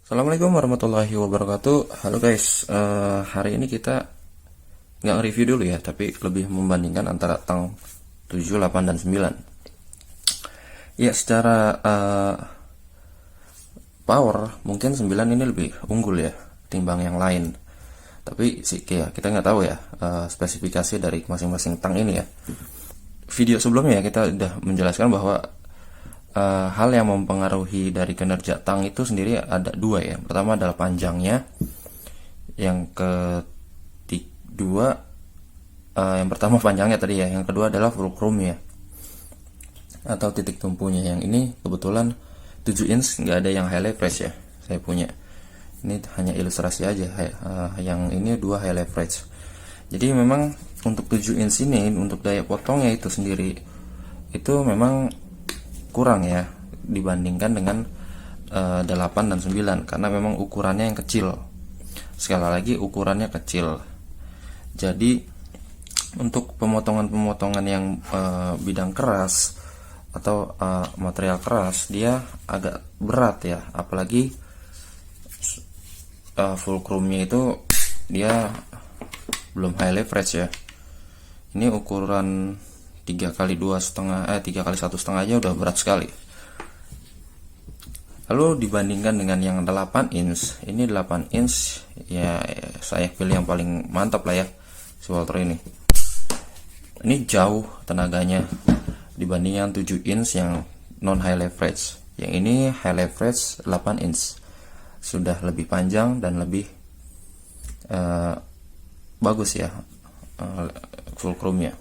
Assalamualaikum warahmatullahi wabarakatuh. Halo guys, hari ini kita nggak nge-review dulu ya, tapi lebih membandingkan antara tang 7, 8, dan 9. Ya, secara power mungkin 9 ini lebih unggul ya timbang yang lain. Tapi sih ya, kita nggak tahu ya spesifikasi dari masing-masing tang ini ya. Video sebelumnya kita udah menjelaskan bahwa hal yang mempengaruhi dari kinerja tang itu sendiri ada dua ya. Pertama adalah panjangnya, yang kedua yang pertama panjangnya tadi ya, yang kedua adalah fulcrumnya atau titik tumpunya. Yang ini kebetulan 7 inch, nggak ada yang high leverage ya, saya punya. Ini hanya ilustrasi aja. Yang ini 2 high leverage. Jadi memang untuk 7 inch ini, untuk daya potongnya itu sendiri itu memang kurang ya dibandingkan dengan 8 dan 9, karena memang ukurannya yang kecil. Sekali lagi ukurannya kecil. Jadi untuk pemotongan-pemotongan yang bidang keras atau material keras, dia agak berat ya, apalagi fulcrumnya itu dia belum high leverage ya. Ini ukuran 3 kali 2,5 3 kali 1,5 aja udah berat sekali. Lalu dibandingkan dengan yang 8 inch, ini 8 inch ya, saya pilih yang paling mantap lah ya, si Walther ini. Ini jauh tenaganya dibanding yang 7 inch yang non high leverage. Yang ini high leverage 8 inch, sudah lebih panjang dan lebih bagus ya fulcrumnya.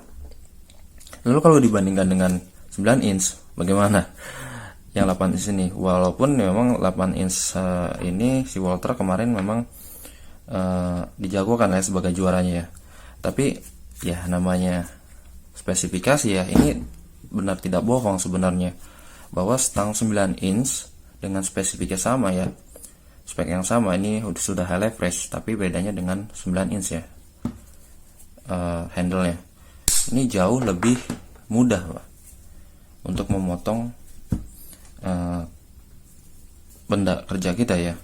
Lalu kalau dibandingkan dengan 9 inch bagaimana? Yang 8 inch ini, walaupun memang 8 inch ini si Walther kemarin memang dijagokan ya sebagai juaranya ya. Tapi ya namanya spesifikasi ya, ini benar tidak bohong sebenarnya, bahwa stang 9 inch dengan spesifikasi sama ya, spek yang sama, ini sudah high leverage, tapi bedanya dengan 9 inch ya, handle-nya ini jauh lebih mudah Pak, untuk memotong benda kerja kita ya.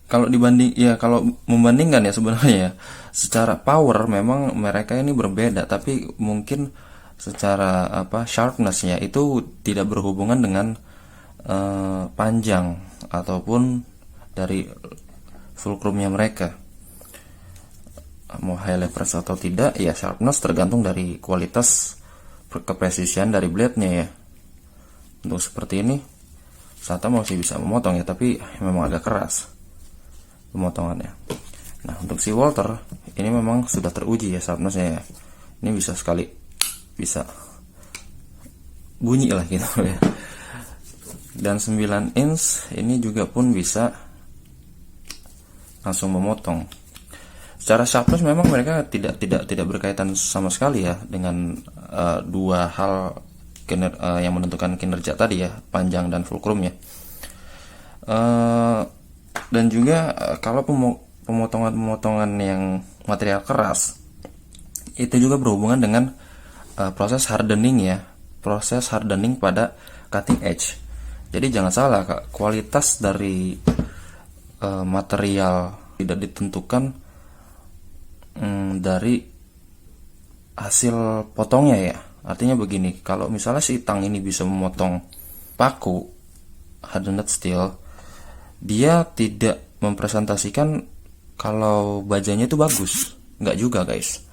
Kalau membandingkan ya, sebenarnya secara power memang mereka ini berbeda, tapi mungkin secara sharpness-nya itu tidak berhubungan dengan panjang ataupun dari fulcrumnya mereka. Mau high leverage atau tidak ya, sharpness tergantung dari kualitas kepresisian dari blade-nya ya. Untuk seperti ini Sata masih bisa memotong ya, tapi memang agak keras pemotongannya. Nah, untuk si Walther ini memang sudah teruji ya sharpness-nya ya. Ini bisa bunyi lah gitu ya. Dan 9 inch ini juga pun bisa langsung memotong. Secara sharpness memang mereka tidak berkaitan sama sekali ya dengan dua hal yang menentukan kinerja tadi ya, panjang dan fulcrumnya. Dan juga kalau pemotongan yang material keras itu juga berhubungan dengan proses hardening ya, proses hardening pada cutting edge. Jadi jangan salah Kak, kualitas dari material tidak ditentukan dari hasil potongnya ya. Artinya begini, kalau misalnya si tang ini bisa memotong paku hardened steel, dia tidak mempresentasikan kalau bajanya itu bagus, nggak juga guys.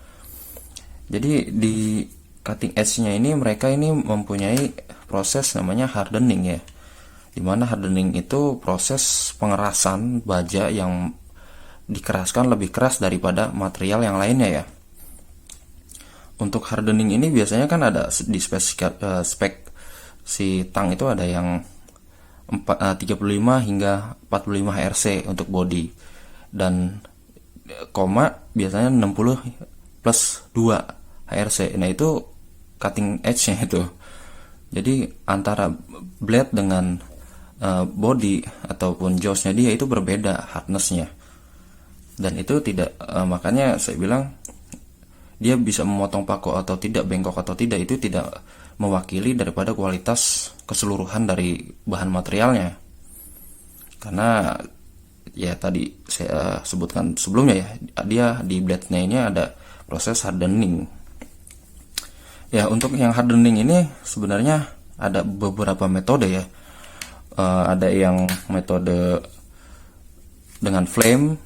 Jadi di cutting edge-nya ini mereka ini mempunyai proses namanya hardening ya, dimana hardening itu proses pengerasan baja yang dikeraskan lebih keras daripada material yang lainnya ya. Untuk hardening ini biasanya kan ada di spek si tang itu ada yang 35 hingga 45 HRC untuk body, dan koma biasanya 60 plus 2 HRC. Nah itu cutting edge-nya itu. Jadi antara blade dengan body ataupun jaws-nya dia itu berbeda hardness-nya. Dan itu tidak makanya saya bilang dia bisa memotong paku atau tidak, bengkok atau tidak, itu tidak mewakili daripada kualitas keseluruhan dari bahan materialnya. karena ya tadi saya sebutkan sebelumnya ya, dia di blade-nya ini ada proses hardening. Ya, untuk yang hardening ini sebenarnya ada beberapa metode ya. Ada yang metode dengan flame,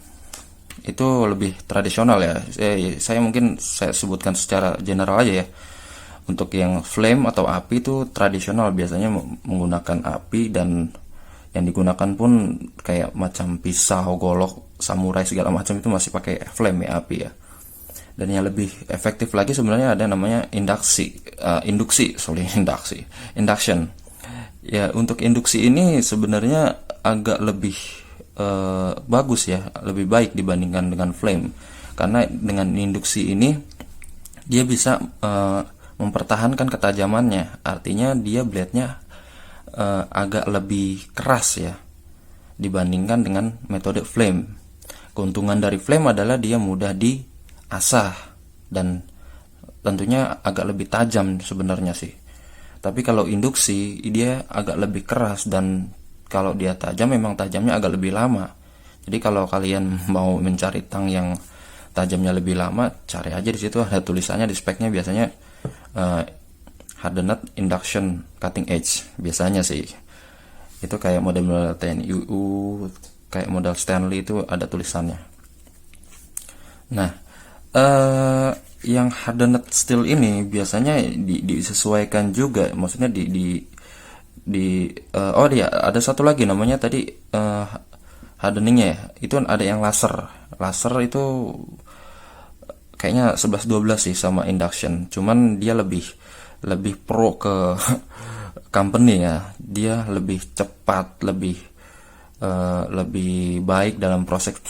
itu lebih tradisional ya. Saya mungkin saya sebutkan secara general aja ya. Untuk yang flame atau api itu tradisional, biasanya menggunakan api, dan yang digunakan pun kayak macam pisau, golok, samurai segala macam itu masih pakai flame ya, api ya. Dan yang lebih efektif lagi sebenarnya ada namanya induction. Ya, untuk induksi ini sebenarnya agak lebih bagus ya, lebih baik dibandingkan dengan flame, karena dengan induksi ini dia bisa mempertahankan ketajamannya, artinya dia blade-nya agak lebih keras ya dibandingkan dengan metode flame. Keuntungan dari flame adalah dia mudah diasah dan tentunya agak lebih tajam sebenarnya sih. Tapi kalau induksi dia agak lebih keras, dan kalau dia tajam memang tajamnya agak lebih lama. Jadi kalau kalian mau mencari tang yang tajamnya lebih lama, cari aja di situ ada tulisannya di speknya, biasanya hardened induction cutting edge biasanya sih. Itu kayak model-model TNUU, kayak model Stanley itu ada tulisannya. Nah, yang hardened steel ini biasanya disesuaikan juga, maksudnya oh dia ada satu lagi namanya tadi hardeningnya ya, itu ada yang laser itu kayaknya 11-12 sih sama induction, cuman dia lebih pro ke company ya, dia lebih cepat, lebih baik dalam proses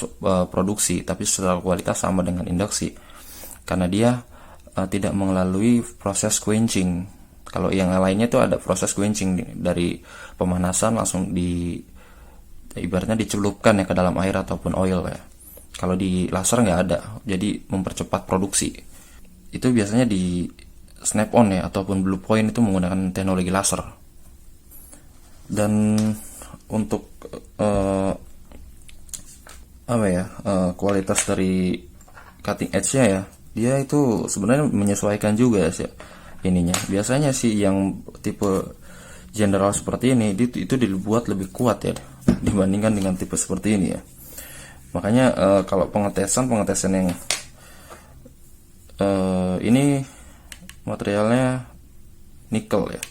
produksi, tapi secara kualitas sama dengan induksi karena dia tidak melalui proses quenching. Kalau yang lainnya itu ada proses quenching, dari pemanasan langsung ibaratnya dicelupkan ya ke dalam air ataupun oil ya. Kalau di laser nggak ada, jadi mempercepat produksi. Itu biasanya di Snap-on ya ataupun Blue Point itu menggunakan teknologi laser. Dan untuk kualitas dari cutting edge-nya ya, dia itu sebenarnya menyesuaikan juga sih ininya. Biasanya sih yang tipe general seperti ini itu dibuat lebih kuat ya dibandingkan dengan tipe seperti ini ya. Makanya kalau pengetesan yang ini materialnya nikel ya,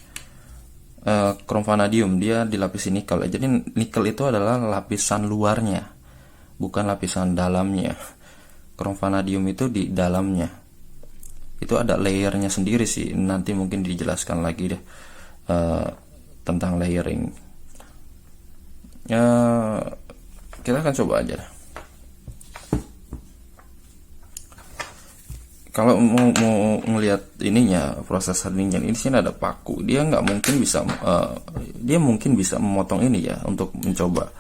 chrome vanadium, dia dilapisi nikel ya. Jadi nikel itu adalah lapisan luarnya, bukan lapisan dalamnya. Chrome vanadium itu di dalamnya, itu ada layernya sendiri sih, nanti mungkin dijelaskan lagi deh tentang layering. Kita akan coba aja. Kalau mau ngelihat ininya, proses hardening ini sini ada paku, dia mungkin bisa memotong ini ya untuk mencoba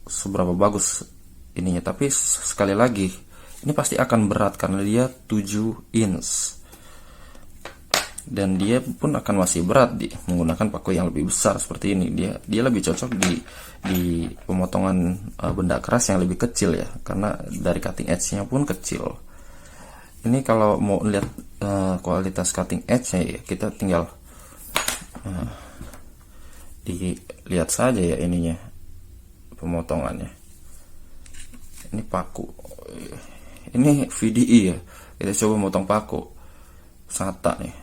seberapa bagus ininya. Tapi sekali lagi ini pasti akan berat karena dia 7 inch, dan dia pun akan masih berat menggunakan paku yang lebih besar seperti ini. Dia lebih cocok di pemotongan benda keras yang lebih kecil ya, karena dari cutting edge-nya pun kecil. Ini kalau mau lihat kualitas cutting edge-nya ya, kita tinggal dilihat saja ya ininya, pemotongannya. Ini paku, ini VDE ya, kita coba motong paku SATA nih.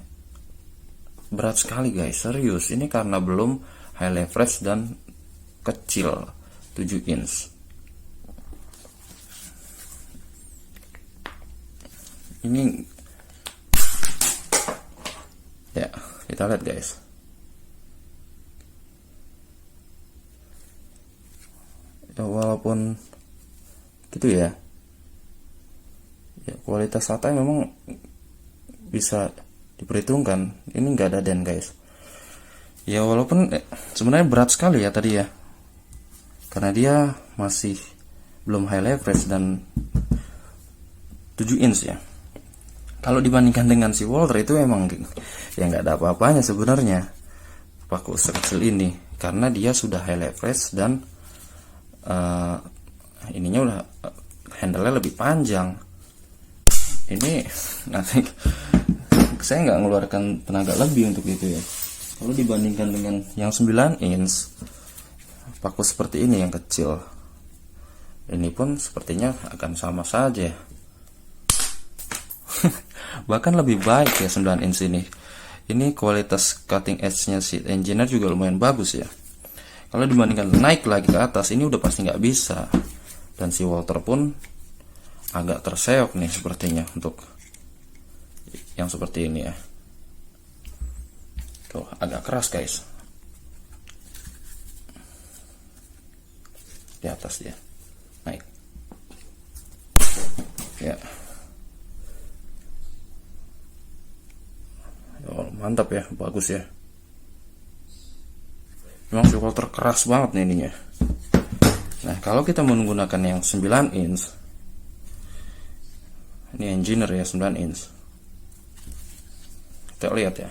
Berat sekali guys, serius. Ini karena belum high leverage dan kecil, 7 inch. Ini ya, kita lihat guys. Ya, walaupun gitu ya, kualitas SATA memang bisa diperhitungkan. Ini nggak ada den guys. Ya walaupun sebenarnya berat sekali ya tadi ya, karena dia masih belum high leverage dan 7 inch ya. Kalau dibandingkan dengan si Walther itu emang ya nggak ada apa-apanya sebenarnya paku sekecil ini, karena dia sudah high leverage dan ininya udah handle-nya lebih panjang. Ini nanti saya nggak ngeluarkan tenaga lebih untuk itu ya. Kalau dibandingkan dengan yang 9 inch, paku seperti ini yang kecil, ini pun sepertinya akan sama saja. Bahkan lebih baik ya 9 inch ini. Ini kualitas cutting edge-nya si Engineer juga lumayan bagus ya. Kalau dibandingkan naik lagi ke atas, ini udah pasti nggak bisa. Dan si Walter pun agak terseok nih sepertinya untuk yang seperti ini ya. Tuh, agak keras guys. Di atas dia. Naik. Ya. Oh, mantap ya, bagus ya. Memang si Walter keras banget nih ininya. Nah, kalau kita menggunakan yang 9 inch, ini Engineer ya 9 inch. Kita lihat ya.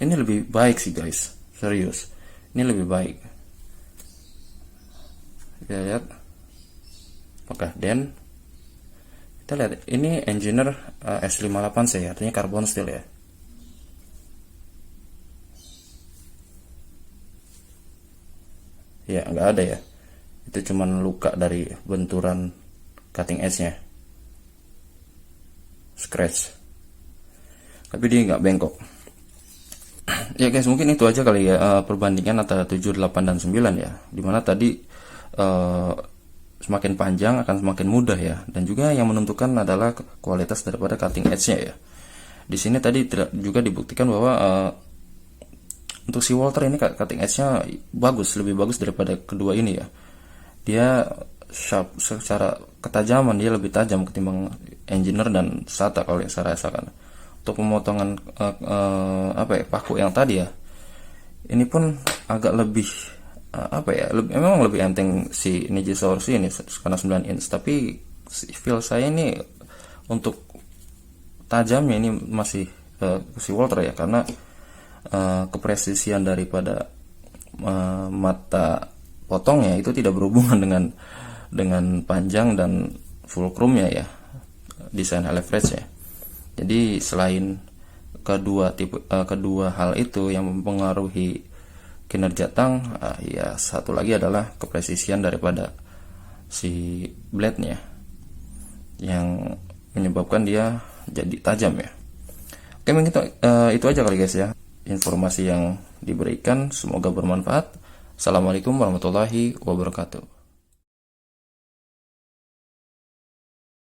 Ini lebih baik sih guys, serius. Ini lebih baik. Kita lihat. Apakah Dan? Kita lihat ini Engineer S58C, artinya carbon steel ya. Ya nggak ada ya, itu cuman luka dari benturan cutting edge nya, scratch, tapi dia nggak bengkok. Ya guys, mungkin itu aja kali ya perbandingan antara 7, 8, dan 9 ya, dimana tadi semakin panjang akan semakin mudah ya, dan juga yang menentukan adalah kualitas daripada cutting edge nya ya. Di sini tadi juga dibuktikan bahwa untuk si Walter ini cutting edge-nya bagus, lebih bagus daripada kedua ini ya. Dia sharp, secara ketajaman dia lebih tajam ketimbang Engineer dan SATA kalau yang saya rasakan. Untuk pemotongan paku yang tadi ya, ini pun agak lebih memang lebih enteng si Nijisaurus ini karena 9 inch, tapi feel saya ini untuk tajamnya ini masih si Walter ya, karena kepresisian daripada mata potongnya itu tidak berhubungan dengan panjang dan fulcrumnya ya, desain leverage ya. Jadi selain kedua hal itu yang mempengaruhi kinerja tang, ya satu lagi adalah kepresisian daripada si blade-nya yang menyebabkan dia jadi tajam ya. Oke, mungkin itu aja kali guys ya informasi yang diberikan, semoga bermanfaat. Assalamualaikum warahmatullahi wabarakatuh.